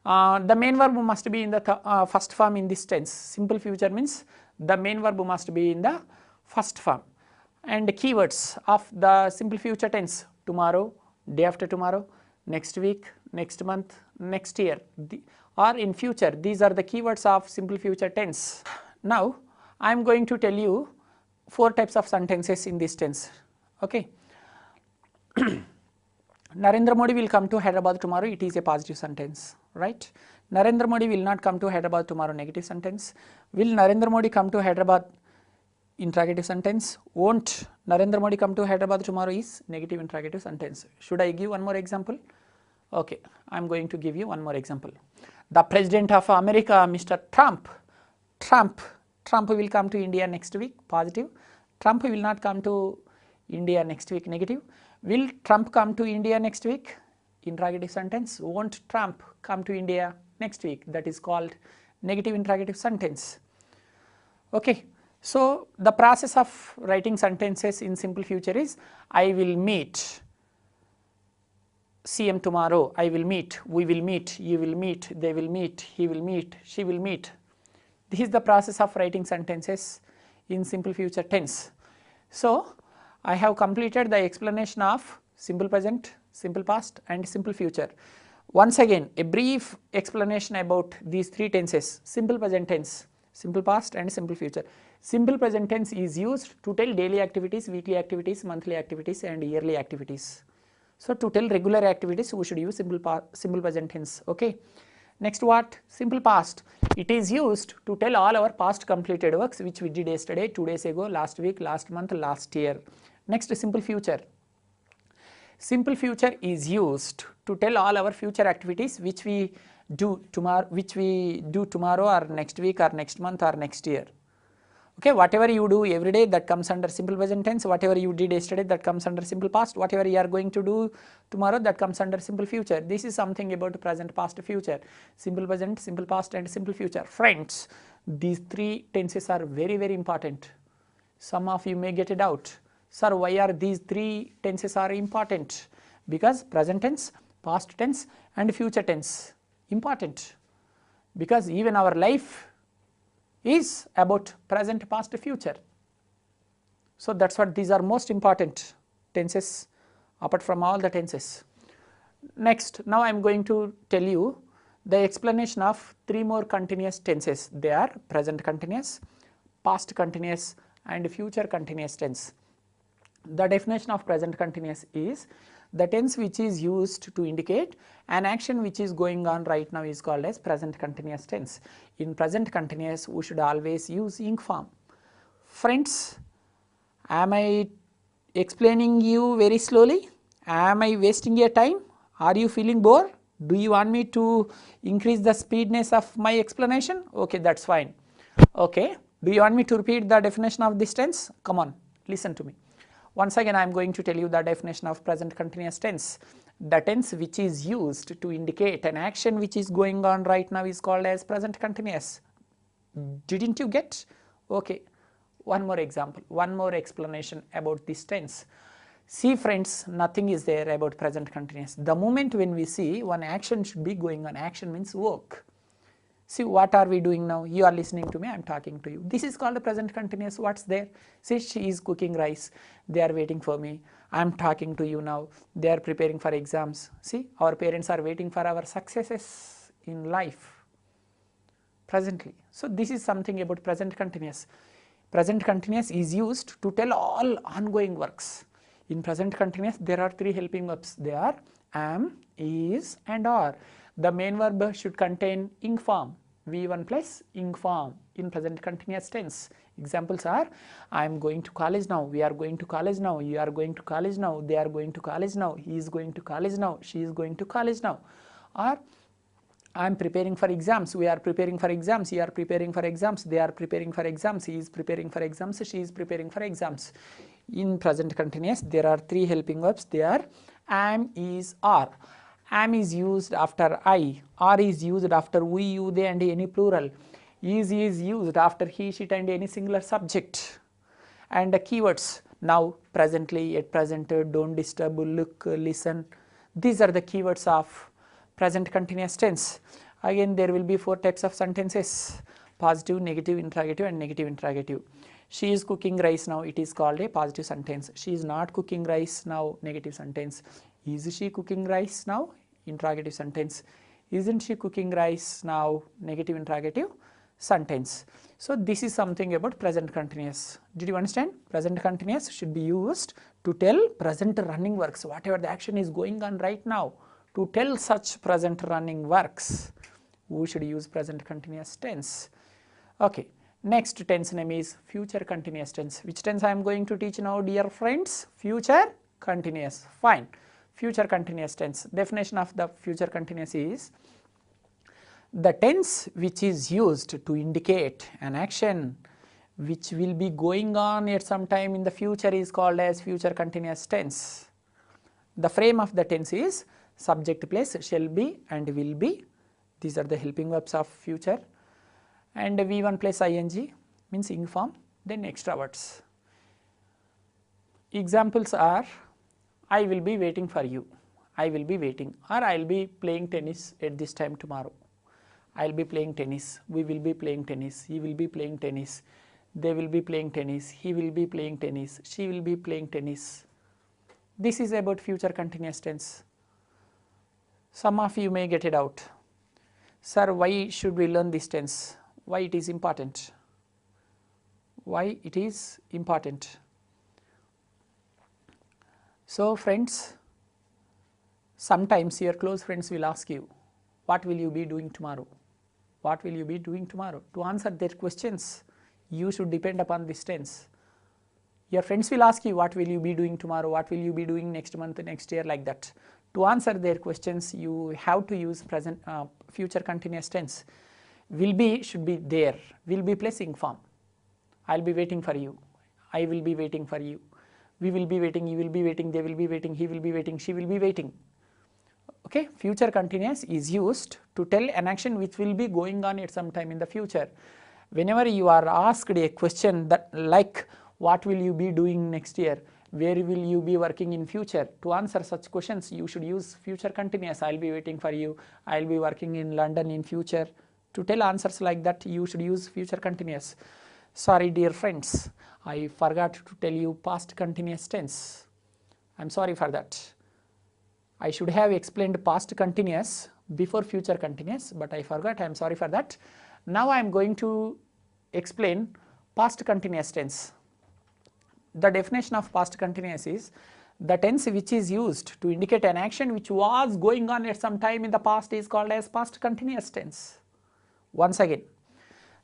The main verb must be in the first form in this tense. Simple future means the main verb must be in the first form. And keywords of the simple future tense: tomorrow, day after tomorrow, next week, next month, next year, or in future. These are the keywords of simple future tense. Now I am going to tell you 4 types of sentences in this tense. Okay. Narendra Modi will come to Hyderabad tomorrow. It is a positive sentence, right? Narendra Modi will not come to Hyderabad tomorrow. Negative sentence. Will Narendra Modi come to Hyderabad? Interrogative sentence. Won't Narendra Modi come to Hyderabad tomorrow is negative interrogative sentence. Should I give one more example? Okay, I am going to give you one more example. The President of America, Mr. Trump will come to India next week. Positive. Trump will not come to India next week. Negative. Will Trump come to India next week? Interrogative sentence. Won't Trump come to India next week? That is called negative interrogative sentence. Okay. So the process of writing sentences in simple future is: I will meet see him tomorrow, I will meet, we will meet, you will meet, they will meet, he will meet, she will meet. This is the process of writing sentences in simple future tense. So, I have completed the explanation of simple present, simple past and simple future. Once again, a brief explanation about these three tenses: simple present tense, simple past and simple future. Simple present tense is used to tell daily activities, weekly activities, monthly activities and yearly activities. So, to tell regular activities we should use simple present tense. Okay. Next, what? Simple past. It is used to tell all our past completed works which we did yesterday, 2 days ago, last week, last month, last year. Next, simple future. Simple future is used to tell all our future activities which we do tomorrow or next week or next month or next year. Okay, whatever you do every day, that comes under simple present tense. Whatever you did yesterday, that comes under simple past. Whatever you are going to do tomorrow, that comes under simple future. This is something about present, past, future. Simple present, simple past and simple future. Friends, these three tenses are very, very important. Some of you may get a doubt. Sir, why are these three tenses are important? Because present tense, past tense and future tense important. Because even our life is about present, past, future. So, that is what these are most important tenses apart from all the tenses. Next, now I am going to tell you the explanation of three more continuous tenses. They are present continuous, past continuous and future continuous tense. The definition of present continuous is the tense which is used to indicate an action which is going on right now is called as present continuous tense. In present continuous, we should always use ing form. Friends, am I explaining you very slowly? Am I wasting your time? Are you feeling bored? Do you want me to increase the speedness of my explanation? Okay, that is fine. Okay, do you want me to repeat the definition of this tense? Come on, listen to me. Once again, I am going to tell you the definition of present continuous tense. The tense which is used to indicate an action which is going on right now is called as present continuous. Didn't you get? Okay, one more example, one more explanation about this tense. See friends, nothing is there about present continuous. The moment when we see one action should be going on, action means work. See, what are we doing now? You are listening to me, I am talking to you. This is called a present continuous. What's there? See, she is cooking rice. They are waiting for me. I am talking to you now. They are preparing for exams. See, our parents are waiting for our successes in life presently. So, this is something about present continuous. Present continuous is used to tell all ongoing works. In present continuous, there are three helping verbs. They are am, is and are. The main verb should contain ing form, V1 plus ing form in present continuous tense. Examples are, I am going to college now, we are going to college now, you are going to college now, they are going to college now, he is going to college now, she is going to college now. Or, I am preparing for exams, we are preparing for exams, you are preparing for exams, they are preparing for exams, he is preparing for exams, she is preparing for exams. In present continuous, there are three helping verbs. They are am, is, are. Am is used after I, are is used after we, you, they and any plural, is used after he, she and any singular subject. And the keywords now, presently, at present, don't disturb, look, listen. These are the keywords of present continuous tense. Again, there will be four types of sentences: positive, negative, interrogative and negative interrogative. She is cooking rice now, it is called a positive sentence. She is not cooking rice now, negative sentence. Is she cooking rice now? Interrogative sentence. Isn't she cooking rice now? Negative interrogative sentence. So, this is something about present continuous. Did you understand? Present continuous should be used to tell present running works, whatever the action is going on right now. To tell such present running works, we should use present continuous tense. Okay. Next tense name is future continuous tense. Which tense I am going to teach now, dear friends? Future continuous. Fine. Future continuous tense. Definition of the future continuous is the tense which is used to indicate an action which will be going on at some time in the future is called as future continuous tense. The frame of the tense is subject plus shall be and will be. These are the helping verbs of future. And V1 plus ing means ing form, then extra words. Examples are, I will be waiting for you. I will be waiting, or I will be playing tennis at this time tomorrow. I will be playing tennis, we will be playing tennis, he will be playing tennis, they will be playing tennis, he will be playing tennis, she will be playing tennis. This is about future continuous tense. Some of you may get it out. Sir, why should we learn this tense? Why it is important? Why it is important? So friends, sometimes your close friends will ask you, what will you be doing tomorrow? What will you be doing tomorrow? To answer their questions, you should depend upon this tense. Your friends will ask you, what will you be doing tomorrow? What will you be doing next month, next year, like that. To answer their questions, you have to use present future continuous tense. Will be should be there. Will be plus ing form. I will be waiting for you. I will be waiting for you. We will be waiting. You will be waiting. They will be waiting. He will be waiting. She will be waiting. Okay, future continuous is used to tell an action which will be going on at some time in the future. Whenever you are asked a question that like, what will you be doing next year? Where will you be working in future? To answer such questions, you should use future continuous. I will be waiting for you. I will be working in London in future. To tell answers like that, you should use future continuous. Sorry dear friends, I forgot to tell you past continuous tense. I am sorry for that. I should have explained past continuous before future continuous, but I forgot. I am sorry for that. Now I am going to explain past continuous tense. The definition of past continuous is the tense which is used to indicate an action which was going on at some time in the past is called as past continuous tense. Once again,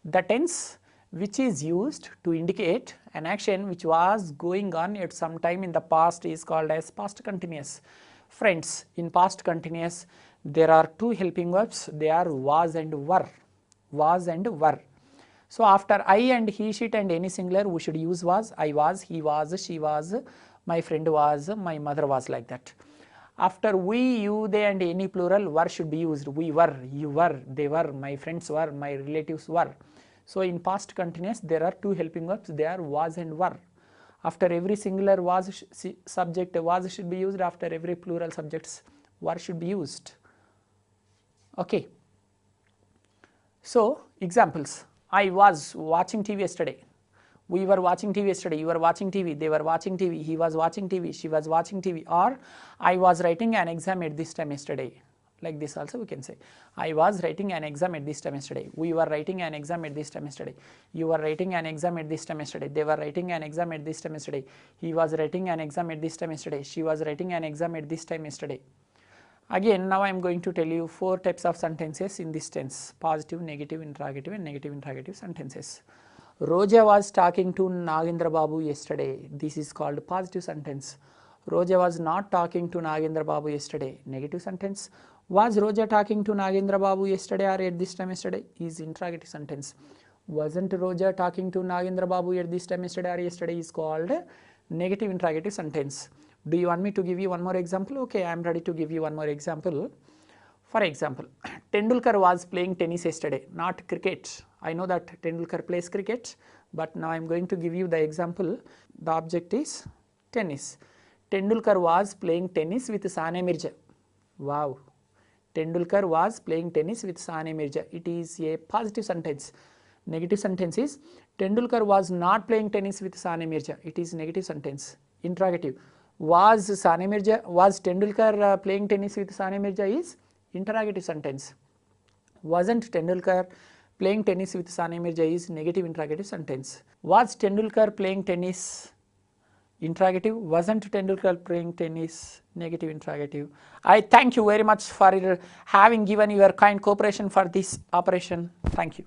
the tense which is used to indicate an action which was going on at some time in the past is called as past continuous. Friends, in past continuous there are two helping verbs, they are was and were. Was and were. So after I and he, she and any singular, we should use was. I was, he was, she was, my friend was, my mother was, like that. After we, you, they and any plural, were should be used. We were, you were, they were, my friends were, my relatives were. So in past continuous there are two helping verbs, they are was and were. After every singular was subject, was should be used. After every plural subjects, were should be used. Okay. So examples. I was watching TV yesterday. We were watching TV yesterday. You were watching TV. They were watching TV. He was watching TV. She was watching TV. Or I was writing an exam at this time yesterday. Like this also we can say. I was writing an exam at this time yesterday. We were writing an exam at this time yesterday. You were writing an exam at this time yesterday. They were writing an exam at this time yesterday. He was writing an exam at this time yesterday. She was writing an exam at this time yesterday. Again, now I am going to tell you 4 types of sentences in this tense: positive, negative, interrogative and negative interrogative sentences. Roja was talking to Nagendra Babu yesterday. This is called positive sentence. Roja was not talking to Nagendra Babu yesterday. Negative sentence. Was Roja talking to Nagendra Babu yesterday or at this time yesterday? Is interrogative sentence. Wasn't Roja talking to Nagendra Babu at this time yesterday or yesterday is called negative interrogative sentence. Do you want me to give you one more example? Okay, I am ready to give you one more example. For example, Tendulkar was playing tennis yesterday, not cricket. I know that Tendulkar plays cricket, but now I am going to give you the example. The object is tennis. Tendulkar was playing tennis with Sania Mirza. Wow. Tendulkar was playing tennis with Sania Mirza. It is a positive sentence. Negative sentence is Tendulkar was not playing tennis with Sania Mirza. It is negative sentence. Interrogative. Was Tendulkar playing tennis with Sania Mirza is interrogative sentence. Wasn't Tendulkar playing tennis with Sania Mirza is negative interrogative sentence. Was Tendulkar playing tennis? Interrogative. Wasn't Tendulkar playing tennis? Negative interrogative. I thank you very much for having given your kind cooperation for this operation. Thank you.